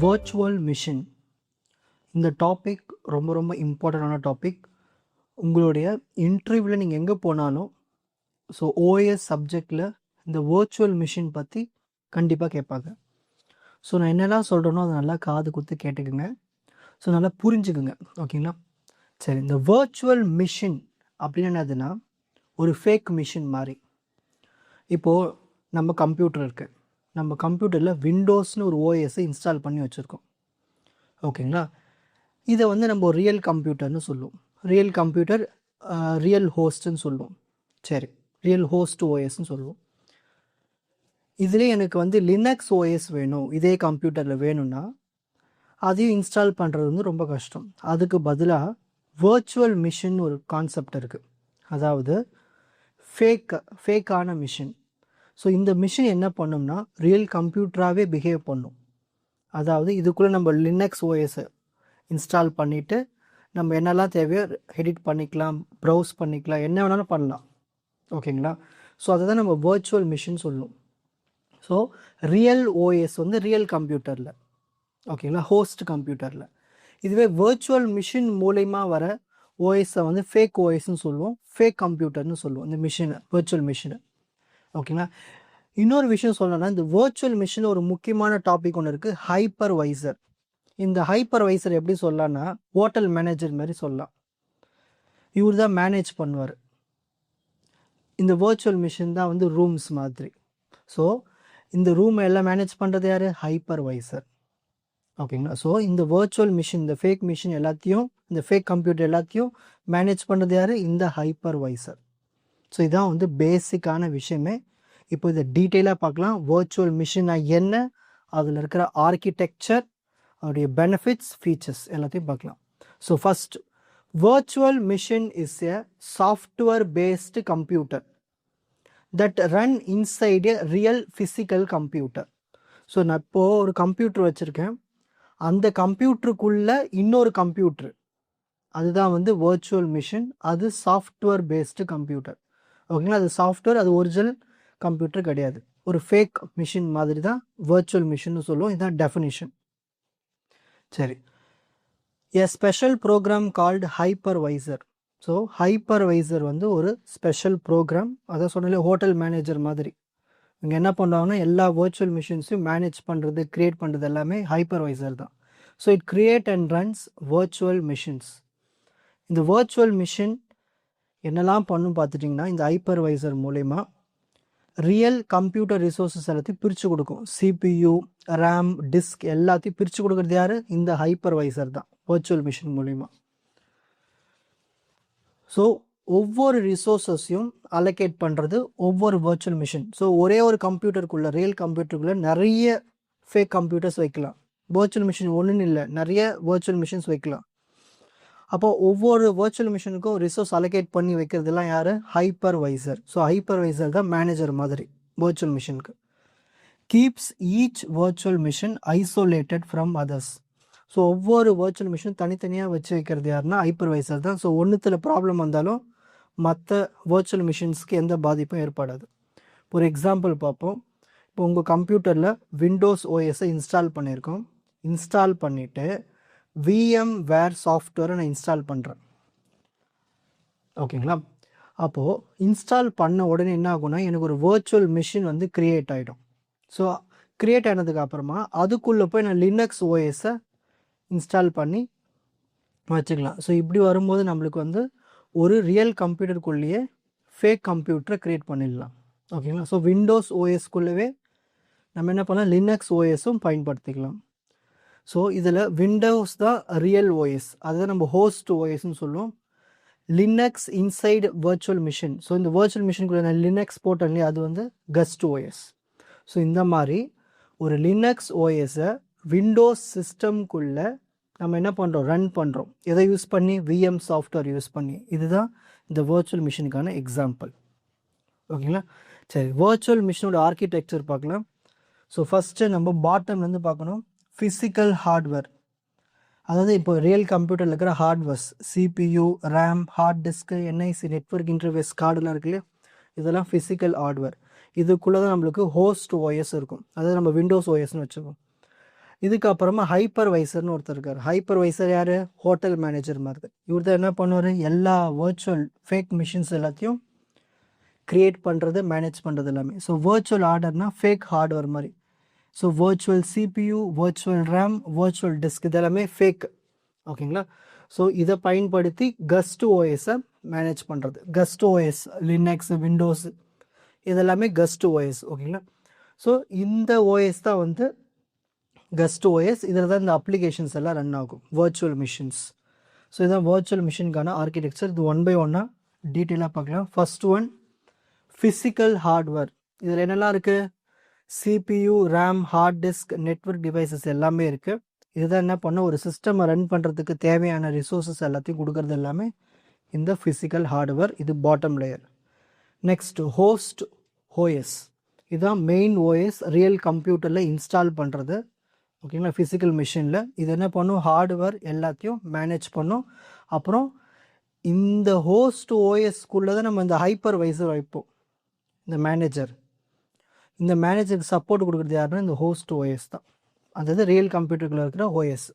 Virtual machine இந்த topic ரொம்ப இம்பார்ட்டண்டான டாபிக். உங்களுடைய இன்டர்வியூவில் நீங்கள் எங்கே போனாலும் ஸோ ஓஎஸ் சப்ஜெக்டில் இந்த வர்ச்சுவல் மிஷின் பற்றி கண்டிப்பாக கேட்பாங்க. ஸோ நான் என்னெல்லாம் சொல்கிறேனோ அதை நல்லா காது கொடுத்து கேட்டுக்குங்க. ஸோ நல்லா புரிஞ்சுக்குங்க, ஓகேங்களா? சரி, இந்த வர்ச்சுவல் மிஷின் அப்படின்னு என்னதுன்னா ஒரு ஃபேக் மிஷின் மாதிரி. இப்போது நம்ம கம்ப்யூட்டர் இருக்குது, நம்ம கம்ப்யூட்டரில் விண்டோஸ்னு ஒரு ஓஎஸை இன்ஸ்டால் பண்ணி வச்சுருக்கோம், ஓகேங்களா? இதை வந்து நம்ம ஒரு ரியல் கம்ப்யூட்டர்னு சொல்லுவோம். ரியல் கம்ப்யூட்டர், ரியல் ஹோஸ்ட்டுன்னு சொல்லுவோம். சரி, ரியல் ஹோஸ்ட் ஓஎஸ்ன்னு சொல்லுவோம். இதிலே எனக்கு வந்து லினக்ஸ் ஓஎஸ் வேணும், இதே கம்ப்யூட்டரில் வேணும்னா அதையும் இன்ஸ்டால் பண்ணுறது வந்து ரொம்ப கஷ்டம். அதுக்கு பதிலாக வர்ச்சுவல் மிஷின் ஒரு கான்செப்ட் இருக்குது, அதாவது ஃபேக்கான மிஷின். ஸோ இந்த மிஷின் என்ன பண்ணும்னா ரியல் கம்ப்யூட்டராகவே பிஹேவ் பண்ணும். அதாவது இதுக்குள்ளே நம்ம லினக்ஸ் ஓஎஸை இன்ஸ்டால் பண்ணிவிட்டு நம்ம என்னெல்லாம் தேவையோ எடிட் பண்ணிக்கலாம், ப்ரௌஸ் பண்ணிக்கலாம், என்ன வேணாலும் பண்ணலாம், ஓகேங்களா? ஸோ அதை தான் நம்ம வர்ச்சுவல் மிஷின் சொல்லுவோம். ஸோ ரியல் ஓஎஸ் வந்து ரியல் கம்ப்யூட்டரில், ஓகேங்களா, ஹோஸ்ட் கம்ப்யூட்டரில். இதுவே வர்ச்சுவல் மிஷின் மூலயமா வர ஓஎஸை வந்து ஃபேக் ஓஎஸ்ன்னு சொல்லுவோம், ஃபேக் கம்ப்யூட்டர்னு சொல்லுவோம் இந்த மிஷினை, வர்ச்சுவல் மிஷினை, ஓகேங்களா? இன்னொரு விஷயம் சொல்லணும்னா இந்த வர்ச்சுவல் மிஷின் ஒரு முக்கியமான டாபிக் ஒன்று இருக்குது, ஹைப்பர்வைசர். இந்த ஹைப்பர்வைசர் எப்படி சொல்லலாம்னா ஹோட்டல் மேனேஜர் மாதிரி சொல்லலாம். இவர் தான் மேனேஜ் பண்ணுவார். இந்த வர்ச்சுவல் மிஷின் தான் வந்து ரூம்ஸ் மாதிரி. ஸோ இந்த ரூமை எல்லாம் மேனேஜ் பண்ணுறது யார்? ஹைப்பர்வைசர், ஓகேங்களா? ஸோ இந்த வர்ச்சுவல் மிஷின், இந்த ஃபேக் மிஷின் எல்லாத்தையும், இந்த ஃபேக் கம்ப்யூட்டர் எல்லாத்தையும் மேனேஜ் பண்ணுறது யார்? இந்த ஹைப்பர்வைசர். ஸோ இதான் வந்து பேசிக்கான விஷயமே. இப்போ இதை டீட்டெயிலாக பார்க்கலாம். வர்ச்சுவல் மிஷினா என்ன, அதில் இருக்கிற ஆர்கிடெக்சர், அதோடைய பெனிஃபிட்ஸ், ஃபீச்சர்ஸ் எல்லாத்தையும் பார்க்கலாம். So first, virtual machine is a software based computer that run inside a real physical computer. So நான் இப்போது ஒரு கம்ப்யூட்டர் வச்சுருக்கேன், அந்த கம்ப்யூட்டருக்குள்ளே இன்னொரு கம்ப்யூட்ரு, அதுதான் வந்து வர்ச்சுவல் மிஷின். அது சாஃப்ட்வேர் பேஸ்டு கம்ப்யூட்டர், ஓகேங்களா? அது சாஃப்ட்வேர், அது ஒரிஜினல் கம்ப்யூட்டர் கிடையாது. ஒரு ஃபேக் மிஷின் மாதிரி தான் வர்ச்சுவல் மிஷின்னு சொல்லுவோம். இதுதான் டெஃபினிஷன். சரி, a special program called hypervisor. So hypervisor வந்து ஒரு ஸ்பெஷல் ப்ரோக்ராம். அதை சொன்னாலே ஹோட்டல் மேனேஜர் மாதிரி. இங்கே என்ன பண்ணுவாங்கன்னா எல்லா வர்ச்சுவல் மிஷின்ஸையும் மேனேஜ் பண்ணுறது, க்ரியேட் பண்ணுறது எல்லாமே ஹைப்பர்வைசர் தான். So it create and runs virtual machines. இந்த வர்ச்சுவல் மிஷின் என்னெல்லாம் பண்ணும் பார்த்துட்டிங்கன்னா, இந்த ஹைப்பர்வைசர் மூலயமா ரியல் கம்ப்யூட்டர் ரிசோர்ஸஸ் எல்லாத்தையும் பிரித்து கொடுக்கும். சிபியு, ரேம், டிஸ்க் எல்லாத்தையும் பிரித்து கொடுக்குறது யார்? இந்த ஹைப்பர்வைசர் தான், வர்ச்சுவல் மிஷின் மூலிமா. ஸோ ஒவ்வொரு ரிசோர்ஸஸையும் அலோகேட் பண்ணுறது ஒவ்வொரு வர்ச்சுவல் மிஷின். ஸோ ஒரே ஒரு கம்ப்யூட்டருக்குள்ளே, ரியல் கம்ப்யூட்டருக்குள்ளே நிறைய ஃபேக் கம்ப்யூட்டர்ஸ் வைக்கலாம். வர்ச்சுவல் மிஷின் ஒன்றுன்னு இல்லை, நிறைய வர்ச்சுவல் மிஷின்ஸ் வைக்கலாம். அப்போது ஒவ்வொரு வர்ச்சுவல் மிஷினுக்கும் ரிசோர்ஸ் அலோகேட் பண்ணி வைக்கிறதுலாம் யார்? ஹைப்பர்வைசர். ஸோ ஹைப்பர்வைசர் தான் மேனேஜர் மாதிரி வர்ச்சுவல் மிஷினுக்கு. Keeps each virtual machine isolated from others. So ஒவ்வொரு வர்ச்சுவல் மிஷினும் தனித்தனியாக வச்சு வைக்கிறது யாருன்னா ஹைப்பர்வைசர் தான். ஸோ ஒன்றுத்தில் ப்ராப்ளம் வந்தாலும் மற்ற வர்ச்சுவல் மிஷின்ஸ்க்கு எந்த பாதிப்பும் ஏற்படாது. ஒரு எக்ஸாம்பிள் பார்ப்போம். இப்போ உங்கள் கம்ப்யூட்டரில் விண்டோஸ் ஓஎஸை இன்ஸ்டால் பண்ணியிருக்கோம். இன்ஸ்டால் பண்ணிவிட்டு VMware சாஃப்ட்வேரை நான் இன்ஸ்டால் பண்ணுறேன், ஓகேங்களா? அப்போது இன்ஸ்டால் பண்ண உடனே என்ன ஆகும்னா எனக்கு ஒரு வர்ச்சுவல் மிஷின் வந்து க்ரியேட் ஆகிடும். ஸோ க்ரியேட் ஆனதுக்கு அப்புறமா அதுக்குள்ளே போய் நான் லினக்ஸ் ஓஎஸை இன்ஸ்டால் பண்ணி வச்சுக்கலாம். ஸோ இப்படி வரும்போது நம்மளுக்கு வந்து ஒரு ரியல் கம்ப்யூட்டருக்குள்ளேயே ஃபேக் கம்ப்யூட்டரை க்ரியேட் பண்ணிடலாம், ஓகேங்களா? ஸோ விண்டோஸ் ஓஎஸ்க்குள்ளவே நம்ம என்ன பண்ணலாம், லினக்ஸ் ஓஎஸும் பயன்படுத்திக்கலாம். ஸோ இதில் விண்டோஸ் தான் ரியல் ஓஎஸ், அதை நம்ம ஹோஸ்ட் ஓஎஸ்ன்னு சொல்லுவோம். Linux inside virtual machine. So இந்த வர்ச்சுவல் மிஷினுக்குள்ளே நான் லினக்ஸ் போட்டேன் இல்லையா, அது வந்து கஸ்ட் ஓஎஸ். ஸோ இந்த மாதிரி ஒரு லினக்ஸ் ஓஎஸை விண்டோஸ் சிஸ்டம்குள்ளே நம்ம என்ன பண்ணுறோம், ரன் பண்ணுறோம். எதை யூஸ் பண்ணி? VM சாஃப்ட்வேர் யூஸ் பண்ணி. இதுதான் இந்த வர்ச்சுவல் மிஷினுக்கான எக்ஸாம்பிள், ஓகேங்களா? சரி, வர்ச்சுவல் மிஷினோட ஆர்கிடெக்சர் பார்க்கலாம். ஸோ ஃபஸ்ட்டு நம்ம பாட்டம்லேருந்து பார்க்கணும். ஃபிசிக்கல் ஹார்ட்வேர், அதாவது இப்போ ரியல் கம்ப்யூட்டரில் இருக்கிற hardwares, CPU, RAM, hard disk, NIC, network interface கார்டுலாம் இருக்கு இல்லையா, இதெல்லாம் ஃபிசிக்கல் ஹார்ட்வேர். இதுக்குள்ளே தான் நம்மளுக்கு ஹோஸ்ட் ஓஎஸ் இருக்கும், அதாவது நம்ம விண்டோஸ் ஓஎஸ்ன்னு வச்சுக்கோம். இதுக்கப்புறமா ஹைப்பர்வைசர்னு ஒருத்தர் இருக்கார். ஹைப்பர்வைசர் யார்? ஹோட்டல் மேனேஜர் மாதிரி. இவர் தான் என்ன பண்ணுவார்? எல்லா வர்ச்சுவல் ஃபேக் மிஷின்ஸ் எல்லாத்தையும் க்ரியேட் பண்ணுறது, மேனேஜ் பண்ணுறது எல்லாமே. ஸோ வர்ச்சுவல் ஆர்டர்னா ஃபேக் ஹார்ட்வேர் மாதிரி. So virtual CPU, virtual RAM, virtual disk இதெல்லாமே ஃபேக். ஓகேங்களா? ஸோ இதை பயன்படுத்தி கஸ்ட் ஓஎஸை மேனேஜ் பண்ணுறது. கஸ்ட் ஓஎஸ் லினக்ஸ், விண்டோஸ் இதெல்லாமே கஸ்ட் ஓஎஸ். ஓகேங்களா? ஸோ இந்த ஓஎஸ் தான் வந்து கஸ்ட் ஓஎஸ். இதில் தான் இந்த அப்ளிகேஷன்ஸ் எல்லாம் ரன் ஆகும், வர்ச்சுவல் மிஷின்ஸ். ஸோ இதுதான் வர்ச்சுவல் மிஷினுக்கான ஆர்கிடெக்சர். இது ஒன் பை ஒன்னாக டீட்டெயிலாக பார்க்கலாம். First one physical hardware. இதில் என்னெல்லாம் இருக்குது? CPU, RAM, hard disk, network devices எல்லாமே இருக்குது. இதுதான் என்ன பண்ண, ஒரு சிஸ்டமை ரன் பண்ணுறதுக்கு தேவையான ரிசோர்ஸஸ் எல்லாத்தையும் கொடுக்கறது எல்லாமே இந்த ஃபிசிக்கல் ஹார்ட்வேர். இது bottom layer. Next host OS. இதுதான் மெயின் ஓஎஸ், ரியல் கம்ப்யூட்டரில் இன்ஸ்டால் பண்ணுறது. ஓகேங்களா? ஃபிசிக்கல் மிஷினில் இது என்ன பண்ணும்? ஹார்ட்வேர் எல்லாத்தையும் மேனேஜ் பண்ணும். அப்புறம் இந்த ஹோஸ்ட் ஓஎஸ்க்குள்ளே தான் நம்ம இந்த ஹைப்பர்வைசர் வைப்போம், இந்த மேனேஜர். இந்த மேனேஜருக்கு சப்போர்ட் கொடுக்குறது யாருன்னா இந்த ஹோஸ்ட் ஓஎஸ் தான். அதாவது ரியல் கம்ப்யூட்டருக்குள்ளே இருக்கிற ஓஎஸ்.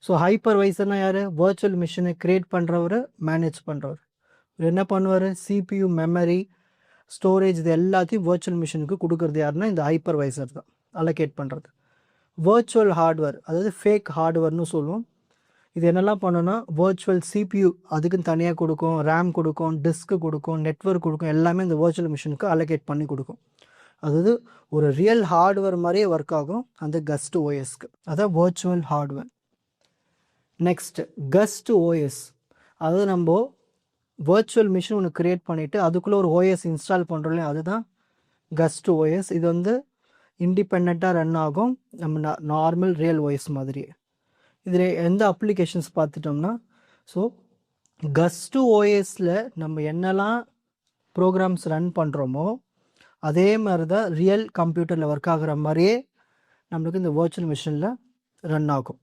ஸோ ஹைப்பர்வைசர்னால் யார்? வர்ச்சுவல் மிஷினை க்ரியேட் பண்ணுறவர், மேனேஜ் பண்ணுறவர். இவர் என்ன பண்ணுவார்? சிபியூ, மெமரி, ஸ்டோரேஜ் இது எல்லாத்தையும் வர்ச்சுவல் மிஷினுக்கு கொடுக்குறது யாருன்னா இந்த ஹைப்பர்வைசர் தான், அலோகேட் பண்ணுறது. வர்ச்சுவல் ஹார்ட்வேர் அதாவது ஃபேக் ஹார்ட்வேர்னு சொல்லுவோம். இது என்னெல்லாம் பண்ணோன்னா வர்ச்சுவல் சிபியூ அதுக்குன்னு தனியாக கொடுக்கும், ரேம் கொடுக்கும், டிஸ்க்கு கொடுக்கும், நெட்வொர்க் கொடுக்கும். எல்லாமே இந்த வர்ச்சுவல் மிஷினுக்கு அலோகேட் பண்ணி கொடுக்கும். அதாவது ஒரு ரியல் ஹார்ட்வேர் மாதிரியே ஒர்க் ஆகும் அந்த கஸ்ட் ஓஎஸ்க்கு. அதான் virtual hardware. Next guest OS. அதாவது நம்ம வர்ச்சுவல் மிஷின் ஒன்று க்ரியேட் பண்ணிவிட்டு அதுக்குள்ளே ஒரு ஓஎஸ் இன்ஸ்டால் பண்ணுறோம் இல்லையா, அதுதான் கஸ்ட் ஓஎஸ். இது வந்து இண்டிபெண்ட்டாக ரன் ஆகும், நம்ம நார்மல் ரியல் ஓஎஸ் மாதிரியே. இதில் எந்த அப்ளிகேஷன்ஸ் பார்த்துட்டோம்னா, ஸோ கஸ்ட் ஓஎஸில் நம்ம என்னெல்லாம் ப்ரோக்ராம்ஸ் ரன் பண்ணுறோமோ அதே மாதிரி தான் ரியல் கம்ப்யூட்டரில் ஒர்க் ஆகிற மாதிரியே நம்மளுக்கு இந்த வர்ச்சுவல் மிஷினில் ரன் ஆகும்.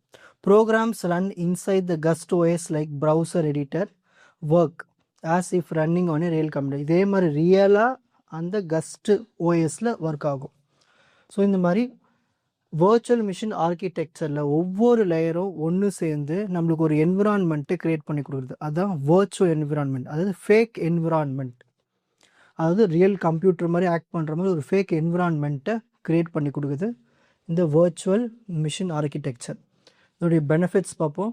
Programs run inside the guest OS like browser editor work as if running on a real computer. இதே மாதிரி ரியலாக அந்த கஸ்ட் ஓஎஸில் ஒர்க் ஆகும். ஸோ இந்த மாதிரி வர்ச்சுவல் மிஷின் ஆர்கிடெக்சரில் ஒவ்வொரு லேயரும் ஒன்று சேர்ந்து நம்மளுக்கு ஒரு என்விரான்மெண்ட்டை க்ரியேட் பண்ணி கொடுக்குறது. அதுதான் வர்ச்சுவல் என்விரான்மெண்ட், அதாவது ஃபேக் என்விரான்மெண்ட். அதாவது ரியல் கம்ப்யூட்டர் மாதிரி ஆக்ட் பண்ணுற மாதிரி ஒரு ஃபேக் என்விரான்மெண்ட்டை க்ரியேட் பண்ணி கொடுக்குது இந்த வர்ச்சுவல் மிஷின் ஆர்கிடெக்சர். இதோடைய பெனிஃபிட்ஸ் பார்ப்போம்.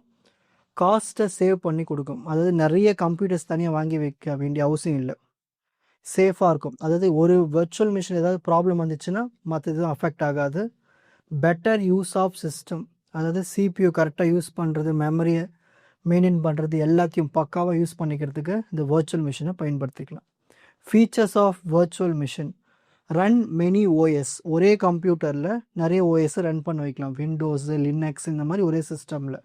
காஸ்ட்டை சேவ் பண்ணி கொடுக்கும். அதாவது நிறைய கம்ப்யூட்டர்ஸ் தனியாக வாங்கி வைக்க வேண்டிய அவசியம் இல்லை, சேஃபாக இருக்கும். அதாவது ஒரு வர்ச்சுவல் மிஷின் ஏதாவது ப்ராப்ளம் வந்துச்சுன்னா மற்ற எதுவும் அஃபெக்ட் ஆகாது. பெட்டர் யூஸ் ஆஃப் சிஸ்டம், அதாவது சிபியூ கரெக்டாக யூஸ் பண்ணுறது, மெமரியை மெயின்டைன் பண்ணுறது எல்லாத்தையும் பக்காவாக யூஸ் பண்ணிக்கிறதுக்கு இந்த வர்ச்சுவல் மிஷினை பயன்படுத்திக்கலாம். Features of virtual machine run many OS. ஒரே கம்ப்யூட்டரில் நிறைய ஓஎஸை ரன் பண்ண வைக்கலாம், விண்டோஸு, லினக்ஸ் இந்த மாதிரி ஒரே சிஸ்டமில்.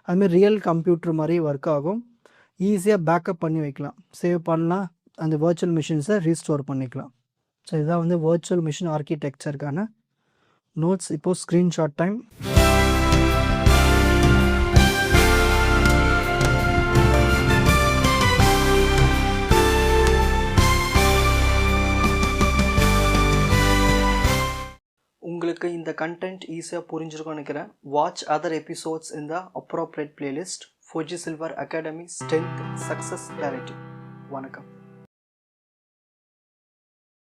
அதுமாதிரி ரியல் கம்ப்யூட்டர் மாதிரி ஒர்க் ஆகும். ஈஸியாக பேக்கப் பண்ணி வைக்கலாம், சேவ் பண்ணலாம், அந்த வர்ச்சுவல் மிஷின்ஸை ரீஸ்டோர் பண்ணிக்கலாம். ஸோ இதுதான் வந்து வர்ச்சுவல் மிஷின் ஆர்கிடெக்சருக்கான நோட்ஸ். இப்போது ஸ்க்ரீன்ஷாட் டைம். உங்களுக்கு இந்த கண்டென்ட் ஈஸியாக புரிஞ்சிருக்கும்னு நினைக்கிறேன். வாட்ச் அதர் எபிசோட்ஸ் இன் த appropriate playlist. Four G silver academy, strength, success, clarity. வணக்கம்.